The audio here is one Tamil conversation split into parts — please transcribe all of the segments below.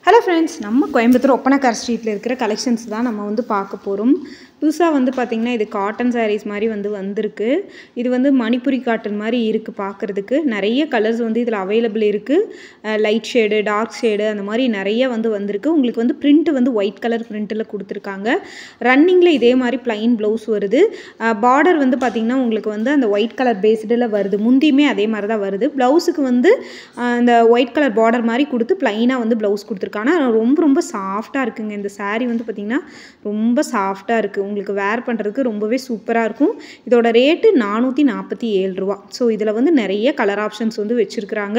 ஹலோ ஃப்ரெண்ட்ஸ், நம்ம கோயம்புத்தூர் ஒப்பனக்கார் ஸ்ட்ரீட்டில் இருக்கிற கலெக்ஷன்ஸ் தான் நம்ம வந்து பார்க்க போகிறோம். புதுசாக வந்து பார்த்திங்கன்னா இது காட்டன் சாரீஸ் மாதிரி வந்திருக்கு. இது வந்து மணிப்புரி காட்டன் மாதிரி இருக்குது பார்க்குறதுக்கு. நிறைய கலர்ஸ் வந்து இதில் அவைலபிள் இருக்குது. லைட் ஷேடு, டார்க் ஷேடு அந்த மாதிரி நிறைய வந்திருக்கு. உங்களுக்கு வந்து பிரிண்ட் வந்து ஒயிட் கலர் பிரிண்ட்டில் கொடுத்துருக்காங்க. ரன்னிங்கில் இதே மாதிரி ப்ளைன் ப்ளவுஸ் வருது. பார்டர் வந்து பார்த்திங்கன்னா உங்களுக்கு வந்து அந்த ஒயிட் கலர் பேஸ்டில் வருது. முந்தியுமே அதே மாதிரி தான் வருது. ப்ளவுஸுக்கு வந்து அந்த ஒயிட் கலர் பார்டர் மாதிரி கொடுத்து ப்ளைனாக வந்து ப்ளவுஸ் கொடுத்துருக்காங்க. ஆனால் ரொம்ப ரொம்ப சாஃப்டாக இருக்குங்க. இந்த சாரீ வந்து பார்த்திங்கன்னா ரொம்ப சாஃப்டாக இருக்குது. உங்களுக்கு வேர் பண்ணுறதுக்கு ரொம்பவே சூப்பராக இருக்கும். இதோட ரேட்டு 447 ரூபா. ஸோ இதில் வந்து நிறைய கலர் ஆப்ஷன்ஸ் வந்து வச்சுருக்குறாங்க.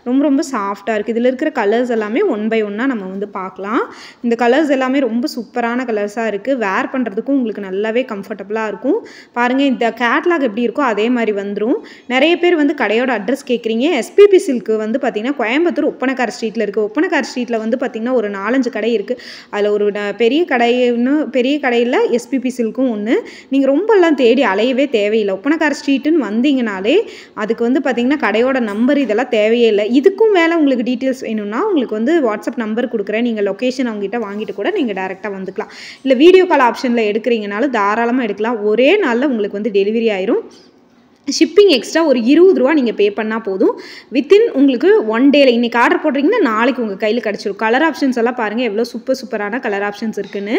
ரொம்ப ரொம்ப சாஃப்டாக இருக்குது. இதில் இருக்கிற கலர்ஸ் எல்லாமே ஒன் பை ஒன்னாக நம்ம வந்து பார்க்கலாம். இந்த கலர்ஸ் எல்லாமே ரொம்ப சூப்பரான கலர்ஸாக இருக்குது. வேர் பண்ணுறதுக்கும் உங்களுக்கு நல்லாவே கம்ஃபர்டபுளாக இருக்கும். பாருங்கள், இந்த கேட்லாக் எப்படி இருக்கோ அதே மாதிரி வந்துடும். நிறைய பேர் வந்து கடையோட அட்ரஸ் கேட்குறீங்க. எஸ்பிபி சில்க்கு வந்து பார்த்திங்கன்னா கோயம்புத்தூர் ஒப்பனக்கார் ஸ்ட்ரீட்டில் இருக்குது. ஒப்பனக்கார் ஸ்ட்ரீட்டில் வந்து பார்த்திங்கன்னா ஒரு 4-5 கடை இருக்குது. அதில் ஒரு பெரிய கடையில் எஸ்பிபி சில்க்கும் ஒன்று. நீங்கள் ரொம்பலாம் தேடி அலையவே தேவையில்லை. ஒப்பனக்கார் ஸ்ட்ரீட்டுன்னு வந்தீங்கனாலே அதுக்கு வந்து பார்த்திங்கன்னா கடையோட நம்பர் இதெல்லாம் தேவையே இல்லை. இதுக்கும் மேலே உங்களுக்கு டீட்டெயில்ஸ் வேணும்னா உங்களுக்கு வந்து வாட்ஸ்அப் நம்பர் கொடுக்குறேன். நீங்கள் லொக்கேஷன் அவங்ககிட்ட வாங்கிட்டு கூட நீங்கள் டேரெக்டாக வந்துக்கலாம். இல்லை வீடியோ கால் ஆப்ஷனில் எடுக்கிறீங்கனாலும் தாராளமாக எடுக்கலாம். ஒரே நாளில் உங்களுக்கு வந்து டெலிவரி ஆயிரும். ஷிப்பிங் எக்ஸ்ட்ரா ஒரு 20 ரூபா நீங்கள் பே பண்ணால் போதும். வித்தின் உங்களுக்கு 1 டேல இன்றைக்கி ஆர்டர் போடுறீங்கன்னா நாளைக்கு உங்கள் கையில் கிடச்சிரும். கலர் ஆப்ஷன்ஸ் எல்லாம் பாருங்கள் எவ்வளோ சூப்பரான கலர் ஆப்ஷன்ஸ் இருக்குன்னு.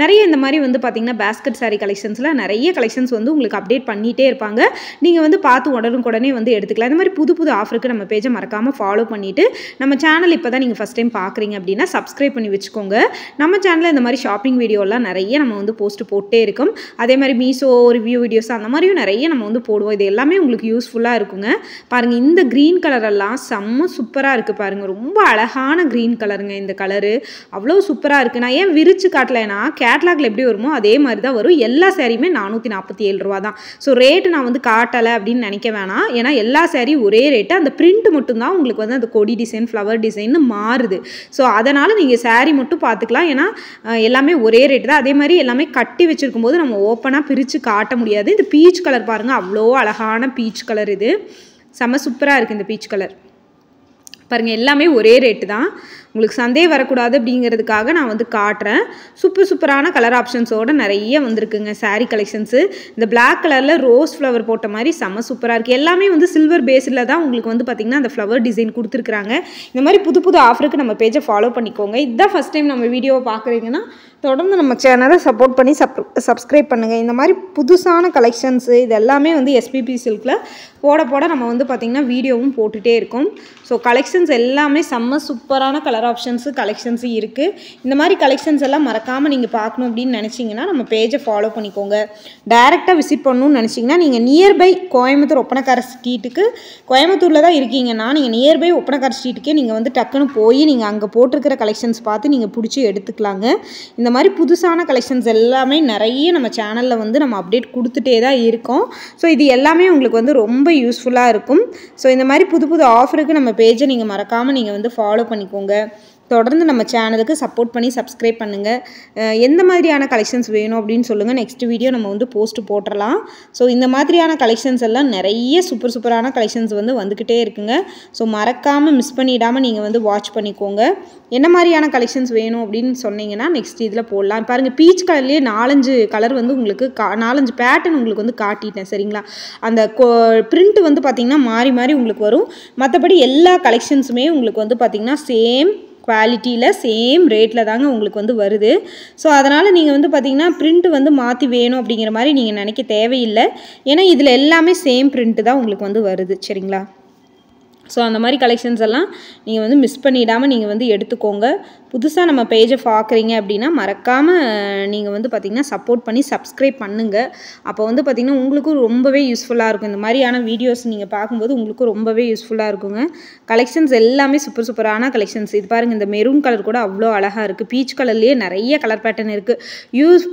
நிறைய இந்த மாதிரி வந்து பார்த்திங்கன்னா பேஸ்கட் சாரீ கலெக்ஷன்ஸில் நிறைய கலெக்ஷன்ஸ் வந்து உங்களுக்கு அப்டேட் பண்ணிகிட்டே இருப்பாங்க. நீங்கள் வந்து பார்த்து உடனே வந்து எடுத்துக்கலாம். இந்த மாதிரி புது ஆஃபருக்கு நம்ம பேஜை மறக்காமல் ஃபாலோ பண்ணிவிட்டு, நம்ம சேனல் இப்போ தான் நீங்கள் ஃபஸ்ட் டைம் பார்க்குறீங்க அப்படின்னா சப்ஸ்கிரைப் பண்ணி வச்சுக்கோங்க. நம்ம சேனலில் இந்த மாதிரி ஷாப்பிங் வீடியோலாம் நிறைய நம்ம வந்து போஸ்ட் போட்டே இருக்கும். அதே மாதிரி மீஷோ ரிவ்யூ வீடியோஸ் அந்த மாதிரியும் நிறைய நம்ம வந்து போடுவோம். இது எல்லாமே உங்களுக்கு யூஸ்ஃபுல்லாக இருக்குங்க. பாருங்கள், இந்த க்ரீன் கலர் எல்லாம் செம்ம சூப்பராக இருக்குது. பாருங்கள், ரொம்ப அழகான க்ரீன் கலருங்க. இந்த கலரு அவ்வளோ சூப்பராக இருக்குது. நான் ஏன் விரிச்சு காட்டலைன்னா கேட்லாகில் எப்படி வருமோ அதே மாதிரி தான் வரும். எல்லா சாரியுமே 447 ரூபா தான். ஸோ ரேட்டு நான் வந்து காட்டலை அப்படின்னு நினைக்க வேணாம். ஏன்னா எல்லா சாரியும் ஒரே ரேட்டு. அந்த பிரிண்ட் மட்டும்தான் உங்களுக்கு வந்து அந்த கொடி டிசைன், ஃப்ளவர் டிசைன்னு மாறுது. ஸோ அதனால் நீங்கள் சாரீ மட்டும் பார்த்துக்கலாம். ஏன்னா எல்லாமே ஒரே ரேட்டு தான். அதே மாதிரி எல்லாமே கட்டி வச்சுருக்கும் போது நம்ம ஓப்பனாக பிரித்து காட்ட முடியாது. இந்த பீச் கலர் பாருங்கள், அவ்வளோ அழகான பீச் கலர். இது செம்ம சூப்பராக இருக்குது. இந்த பீச் கலர் பாருங்கள், எல்லாமே ஒரே ரேட்டு தான். உங்களுக்கு சந்தேகம் வரக்கூடாது அப்படிங்கிறதுக்காக நான் வந்து காட்டுறேன். சூப்பரான கலர் ஆப்ஷன்ஸோடு நிறைய வந்திருக்குங்க சாரீ கலெக்ஷன்ஸு. இந்த பிளாக் கலரில் ரோஸ் ஃப்ளவர் போட்ட மாதிரி செம்ம சூப்பராக இருக்குது. எல்லாமே வந்து சில்வர் பேஸில் தான் உங்களுக்கு வந்து பார்த்திங்கன்னா அந்த ஃப்ளவர் டிசைன் கொடுத்துருக்குறாங்க. இந்த மாதிரி புது ஆஃபருக்கு நம்ம பேஜை ஃபாலோ பண்ணிக்கோங்க. இதுதான் ஃபஸ்ட் டைம் நம்ம வீடியோவை பார்க்குறீங்கன்னா தொடர்ந்து நம்ம சேனலை சப்போர்ட் பண்ணி சப்ஸ்கிரைப் பண்ணுங்கள். இந்த மாதிரி புதுசான கலெக்ஷன்ஸு இது எல்லாமே வந்து எஸ்பிபி சில்கில் போட நம்ம வந்து பார்த்திங்கன்னா வீடியோவும் போட்டுகிட்டே இருக்கும். ஸோ கலெக்ஷன்ஸ் எல்லாமே செம்ம சூப்பரான கலர் ஆப்ஷன்ஸு கலெக்ஷன்ஸு இருக்குது. இந்த மாதிரி கலெக்ஷன்ஸ் எல்லாம் மறக்காமல் நீங்கள் பார்க்கணும் அப்படின்னு நினச்சிங்கன்னா நம்ம பேஜை ஃபாலோ பண்ணிக்கோங்க. டைரெக்டாக விசிட் பண்ணணும்னு நினச்சிங்கன்னா நீங்கள் நியர்பை கோயம்புத்தூர் ஒப்பனக்கார ஸ்ட்ரீட்டுக்கு, கோயம்புத்தூரில் தான் இருக்கீங்கன்னா நீங்கள் நியர்பை ஒப்பனக்கார ஸ்ட்ரீட்டுக்கே நீங்கள் வந்து டக்குன்னு போய் நீங்கள் அங்கே போட்டிருக்கிற கலெக்ஷன்ஸ் பார்த்து நீங்கள் பிடிச்சி எடுத்துக்கலாங்க. இந்த மாதிரி புதுசான கலெக்ஷன்ஸ் எல்லாமே நிறைய நம்ம சேனலில் வந்து நம்ம அப்டேட் கொடுத்துட்டே தான் இருக்கோம். ஸோ இது எல்லாமே உங்களுக்கு வந்து ரொம்ப யூஸ்ஃபுல்லாக இருக்கும். ஸோ இந்த மாதிரி புது ஆஃபருக்கு நம்ம பேஜை நீங்கள் மறக்காமல் நீங்கள் வந்து ஃபாலோ பண்ணிக்கோங்க. தொடர்ந்து நம்ம சேனலுக்கு சப்போர்ட் பண்ணி சப்ஸ்கிரைப் பண்ணுங்கள். எந்த மாதிரியான கலெக்ஷன்ஸ் வேணும் அப்படின்னு சொல்லுங்கள். நெக்ஸ்ட் வீடியோ நம்ம வந்து போஸ்ட் போட்டுடலாம். ஸோ இந்த மாதிரியான கலெக்ஷன்ஸ் எல்லாம் நிறைய சூப்பரான கலெக்ஷன்ஸ் வந்து வந்துக்கிட்டே இருக்குங்க. ஸோ மறக்காமல் மிஸ் பண்ணிடாமல் நீங்கள் வந்து வாட்ச் பண்ணிக்கோங்க. என்ன மாதிரியான கலெக்ஷன்ஸ் வேணும் அப்படின்னு சொன்னீங்கன்னா நெக்ஸ்ட் இதில் போடலாம். பாருங்கள், பீச் கலர்லேயே 4-5 கலர் வந்து உங்களுக்கு 4-5 பேட்டர்ன் உங்களுக்கு வந்து காட்டிட்டேன். சரிங்களா? அந்த பிரிண்ட் வந்து பார்த்திங்கன்னா மாறி உங்களுக்கு வரும். மற்றபடி எல்லா கலெக்ஷன்ஸுமே உங்களுக்கு வந்து பார்த்திங்கன்னா சேம் குவாலிட்டியில் சேம் ரேட்டில் தாங்க உங்களுக்கு வந்து வருது. ஸோ அதனால் நீங்கள் வந்து பார்த்திங்கன்னா பிரிண்ட் வந்து மாற்றி வேணும் அப்படிங்கிற மாதிரி நீங்கள் நினைக்க தேவையில்லை. ஏன்னா இதில் எல்லாமே சேம் பிரிண்ட்டு தான் உங்களுக்கு வந்து வருது. சரிங்களா? ஸோ அந்த மாதிரி கலெக்ஷன்ஸ் எல்லாம் நீங்கள் வந்து மிஸ் பண்ணிடாமல் நீங்கள் வந்து எடுத்துக்கோங்க. புதுசாக நம்ம பேஜை பார்க்குறீங்க அப்படின்னா மறக்காமல் நீங்கள் வந்து பார்த்திங்கன்னா சப்போர்ட் பண்ணி சப்ஸ்கிரைப் பண்ணுங்கள். அப்போ வந்து பார்த்திங்கன்னா உங்களுக்கும் ரொம்பவே யூஸ்ஃபுல்லாக இருக்கும். இந்த மாதிரியான வீடியோஸ் நீங்கள் பார்க்கும்போது உங்களுக்கும் ரொம்பவே யூஸ்ஃபுல்லாக இருக்குங்க. கலெக்ஷன்ஸ் எல்லாமே சூப்பரான கலெக்ஷன்ஸ். இது பாருங்கள், இந்த மெரூன் கலர் கூட அவ்வளோ அழகாக இருக்குது. பீச் கலர்லேயே நிறைய கலர் பேட்டர்ன் இருக்குது.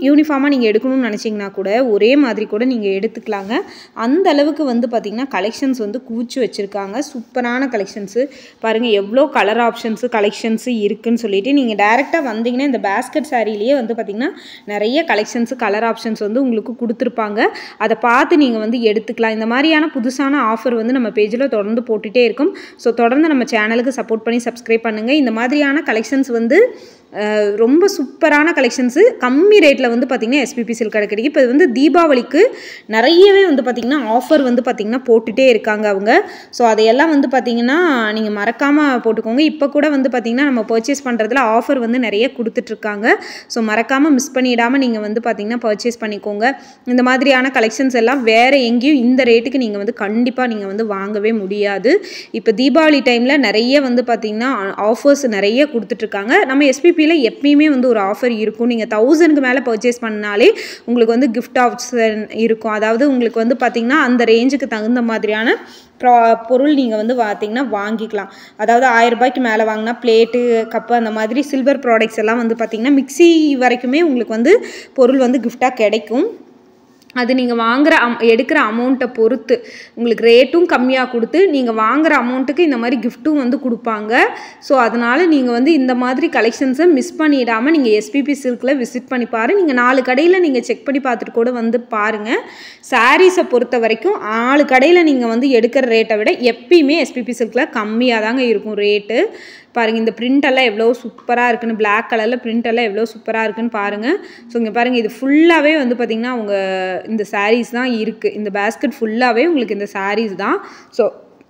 யூனிஃபார்மாக நீங்கள் எடுக்கணும்னு நினச்சிங்கன்னா கூட ஒரே மாதிரி கூட நீங்கள் எடுத்துக்கலாங்க. அந்த அளவுக்கு வந்து பார்த்திங்கன்னா கலெக்ஷன்ஸ் வந்து குவிச்சு வச்சுருக்காங்க. சூப்பராக சூப்பரான கலெக்ஷன்ஸு பாருங்கள், எவ்வளோ கலர் ஆப்ஷன்ஸு கலெக்ஷன்ஸு இருக்குதுன்னு சொல்லிட்டு நீங்கள் டேரெக்டாக வந்தீங்கன்னா இந்த பேஸ்கெட் சாரிலேயே வந்து பார்த்திங்கன்னா நிறைய கலெக்ஷன்ஸு கலர் ஆப்ஷன்ஸ் வந்து உங்களுக்கு கொடுத்துருப்பாங்க. அதை பார்த்து நீங்கள் வந்து எடுத்துக்கலாம். இந்த மாதிரியான புதுசான ஆஃபர் வந்து நம்ம பேஜில் தொடர்ந்து போட்டுகிட்டே இருக்கும். ஸோ தொடர்ந்து நம்ம சேனலுக்கு சப்போர்ட் பண்ணி சப்ஸ்கிரைப் பண்ணுங்கள். இந்த மாதிரியான கலெக்ஷன்ஸ் வந்து ரொம்ப சூப்பரான கலெக்ஷன்ஸு கம்மி ரேட்டில் வந்து பார்த்திங்கன்னா எஸ்பிபி சில்க் கடை கிடைக்கும். இப்போ வந்து தீபாவளிக்கு நிறையவே வந்து பார்த்திங்கன்னா ஆஃபர் வந்து பார்த்திங்கன்னா போட்டுகிட்டே இருக்காங்க அவங்க. ஸோ அதையெல்லாம் வந்து பார்த்திங்கன்னா நீங்கள் மறக்காமல் போட்டுக்கோங்க. இப்போ கூட வந்து பார்த்திங்கன்னா நம்ம பர்ச்சேஸ் பண்ணுறதுல ஆஃபர் வந்து நிறைய கொடுத்துட்ருக்காங்க. ஸோ மறக்காமல் மிஸ் பண்ணிடாமல் நீங்கள் வந்து பார்த்திங்கன்னா பர்ச்சேஸ் பண்ணிக்கோங்க. இந்த மாதிரியான கலெக்ஷன்ஸ் எல்லாம் வேறு எங்கேயும் இந்த ரேட்டுக்கு நீங்கள் வந்து கண்டிப்பாக நீங்கள் வந்து வாங்கவே முடியாது. இப்போ தீபாவளி டைமில் நிறைய வந்து பார்த்திங்கன்னா ஆஃபர்ஸ் நிறைய கொடுத்துட்ருக்காங்க. நம்ம எஸ்பிபி எப்பயுமே வந்து ஒரு ஆஃபர் இருக்கும். நீங்கள் 1000க்கு மேலே பர்ச்சேஸ் பண்ணாலே உங்களுக்கு வந்து கிஃப்ட் ஆப்ஷன் இருக்கும். அதாவது உங்களுக்கு வந்து பார்த்திங்கன்னா அந்த ரேஞ்சுக்கு தகுந்த மாதிரியான பொருள் நீங்கள் வந்து பார்த்திங்கன்னா வாங்கிக்கலாம். அதாவது 1000 ரூபாய்க்கு மேலே வாங்கினா பிளேட்டு, கப்பு அந்த மாதிரி சில்வர் ப்ராடக்ட்ஸ் எல்லாம் வந்து பார்த்திங்கன்னா மிக்ஸி வரைக்குமே உங்களுக்கு வந்து பொருள் வந்து கிஃப்டாக கிடைக்கும். அது நீங்கள் வாங்குகிற எடுக்கிற அமௌண்ட்டை பொறுத்து உங்களுக்கு ரேட்டும் கம்மியாக கொடுத்து நீங்கள் வாங்குகிற அமௌண்ட்டுக்கு இந்த மாதிரி கிஃப்ட்டும் வந்து கொடுப்பாங்க. ஸோ அதனால் நீங்கள் வந்து இந்த மாதிரி கலெக்ஷன்ஸை மிஸ் பண்ணிடாமல் நீங்கள் எஸ்பிபி சில்கில் விசிட் பண்ணி பாருங்கள். நீங்கள் 4 கடையில் நீங்கள் செக் பண்ணி பார்த்துட்டு கூட வந்து பாருங்கள். சாரீஸை பொறுத்த வரைக்கும் 4 கடையில் நீங்கள் வந்து எடுக்கிற ரேட்டை விட எப்பயுமே எஸ்பிபி சில்கில் கம்மியாக தாங்க இருக்கும் ரேட்டு. பாருங்கள், இந்த பிரிண்டெல்லாம் எவ்வளோ சூப்பராக இருக்குன்னு, பிளாக் கலரில் பிரிண்டெல்லாம் எவ்வளோ சூப்பராக இருக்குன்னு பாருங்கள். ஸோ இங்கே பாருங்கள், இது ஃபுல்லாகவே வந்து பார்த்திங்கன்னா அவங்க இந்த சாரீஸ் தான் இருக்குது. இந்த பேஸ்கெட் ஃபுல்லாகவே உங்களுக்கு இந்த சாரீஸ் தான். ஸோ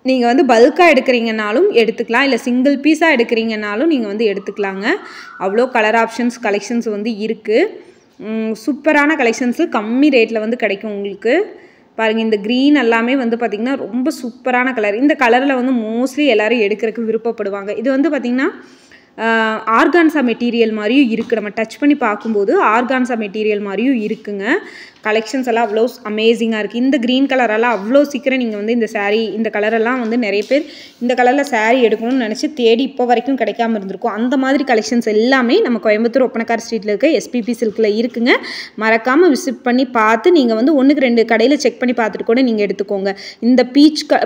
நீங்கள் வந்து பல்காக எடுக்கிறீங்கனாலும் எடுத்துக்கலாம், இல்லை சிங்கிள் பீஸாக எடுக்கிறீங்கனாலும் நீங்கள் வந்து எடுத்துக்கலாங்க. அவ்வளோ கலர் ஆப்ஷன்ஸ் கலெக்ஷன்ஸ் வந்து இருக்குது. சூப்பரான கலெக்ஷன்ஸு கம்மி ரேட்டில் வந்து கிடைக்கும் உங்களுக்கு. பாருங்கள், இந்த க்ரீன் எல்லாமே வந்து பார்த்திங்கன்னா ரொம்ப சூப்பரான கலர். இந்த கலரில் வந்து மோஸ்ட்லி எல்லோரும் எடுக்கிறதுக்கு விருப்பப்படுவாங்க. இது வந்து பார்த்திங்கன்னா ஆர்கான்சா மெட்டீரியல் மாதிரியும் இருக்குது. நம்ம டச் பண்ணி பார்க்கும்போது ஆர்கான்சா மெட்டீரியல் மாதிரியும் இருக்குங்க. கலெக்ஷன்ஸ் எல்லாம் அவ்வளோ அமேசிங்காக இருக்குது. இந்த க்ரீன் கலரெல்லாம் அவ்வளோ சீக்கிரம் நீங்கள் வந்து இந்த சாரீ இந்த கலரெல்லாம் வந்து நிறைய பேர் இந்த கலரில் சாரீ எடுக்கணும்னு நினச்சி தேடி இப்போ வரைக்கும் கிடைக்காம இருந்திருக்கும். அந்த மாதிரி கலெக்ஷன்ஸ் எல்லாமே நம்ம கோயம்புத்தூர் ஒப்பனக்கார் ஸ்ட்ரீட்டில் இருக்க எஸ்பிபி சில்கில் இருக்குங்க. மறக்காமல் விசிட் பண்ணி பார்த்து நீங்கள் வந்து 1க்கு 2 கடையில் செக் பண்ணி பார்த்துட்டு கூட நீங்கள் எடுத்துக்கோங்க. இந்த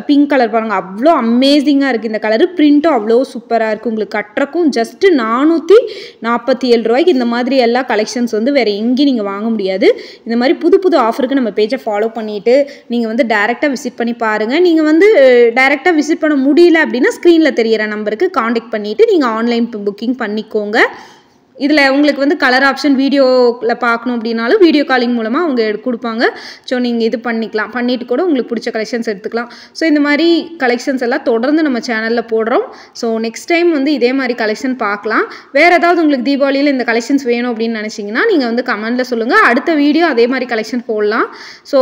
பிங்க் கலர் பாருங்கள், அவ்வளோ அமேசிங்காக இருக்குது. இந்த கலரு பிரிண்ட்டும் அவ்வளோ சூப்பராக இருக்குது. உங்களுக்கு கட்டுறக்கும் ஜஸ்ட்டு 447 ரூபாய்க்கு இந்த மாதிரி எல்லா கலெக்ஷன்ஸ் வந்து வேறு எங்கேயும் நீங்கள் வாங்க முடியாது. இந்த மாதிரி புது ஆஃபருக்கு நம்ம பேஜை ஃபாலோ பண்ணிவிட்டு நீங்கள் வந்து டைரெக்டாக விசிட் பண்ணி பாருங்கள். நீங்கள் வந்து டைரெக்டாக விசிட் பண்ண முடியல அப்படின்னா ஸ்க்ரீனில் தெரிகிற நம்பருக்கு காண்டாக்ட் பண்ணிவிட்டு நீங்கள் ஆன்லைன் புக்கிங் பண்ணிக்கோங்க. இதில் உங்களுக்கு வந்து கலர் ஆப்ஷன் வீடியோவில் பார்க்கணும் அப்படின்னாலும் வீடியோ காலிங் மூலமாக அவங்க கொடுப்பாங்க. ஸோ நீங்கள் இது பண்ணிவிட்டு கூட உங்களுக்கு பிடிச்ச கலெக்ஷன்ஸ் எடுத்துக்கலாம். ஸோ இந்த மாதிரி கலெக்ஷன்ஸ் எல்லாம் தொடர்ந்து நம்ம சேனலில் போடுறோம். ஸோ நெக்ஸ்ட் டைம் வந்து இதே மாதிரி கலெக்ஷன் பார்க்கலாம். வேறு ஏதாவது உங்களுக்கு தீபாவளியில் இந்த கலெக்ஷன்ஸ் வேணும் அப்படின்னு நினச்சிங்கன்னா நீங்கள் வந்து கமெண்டில் சொல்லுங்கள். அடுத்த வீடியோ அதே மாதிரி கலெக்ஷன் போடலாம். ஸோ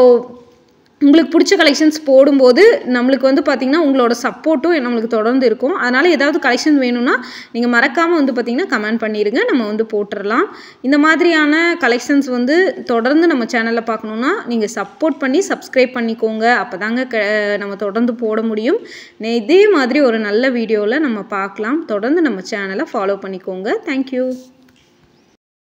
உங்களுக்கு பிடிச்ச கலெக்ஷன்ஸ் போடும்போது நம்மளுக்கு வந்து பார்த்திங்கன்னா உங்களோட சப்போர்ட்டும் நம்மளுக்கு தொடர்ந்து இருக்கும். அதனால் ஏதாவது கலெக்ஷன் வேணும்னா நீங்கள் மறக்காமல் வந்து பார்த்திங்கன்னா கமெண்ட் பண்ணிடுங்க, நம்ம வந்து போட்டுடலாம். இந்த மாதிரியான கலெக்ஷன்ஸ் வந்து தொடர்ந்து நம்ம சேனலில் பார்க்கணுன்னா நீங்கள் சப்போர்ட் பண்ணி சப்ஸ்கிரைப் பண்ணிக்கோங்க. அப்போ தாங்க நம்ம தொடர்ந்து போட முடியும். இதே மாதிரி ஒரு நல்ல வீடியோவில் நம்ம பார்க்கலாம். தொடர்ந்து நம்ம சேனலை ஃபாலோ பண்ணிக்கோங்க. தேங்க்யூ.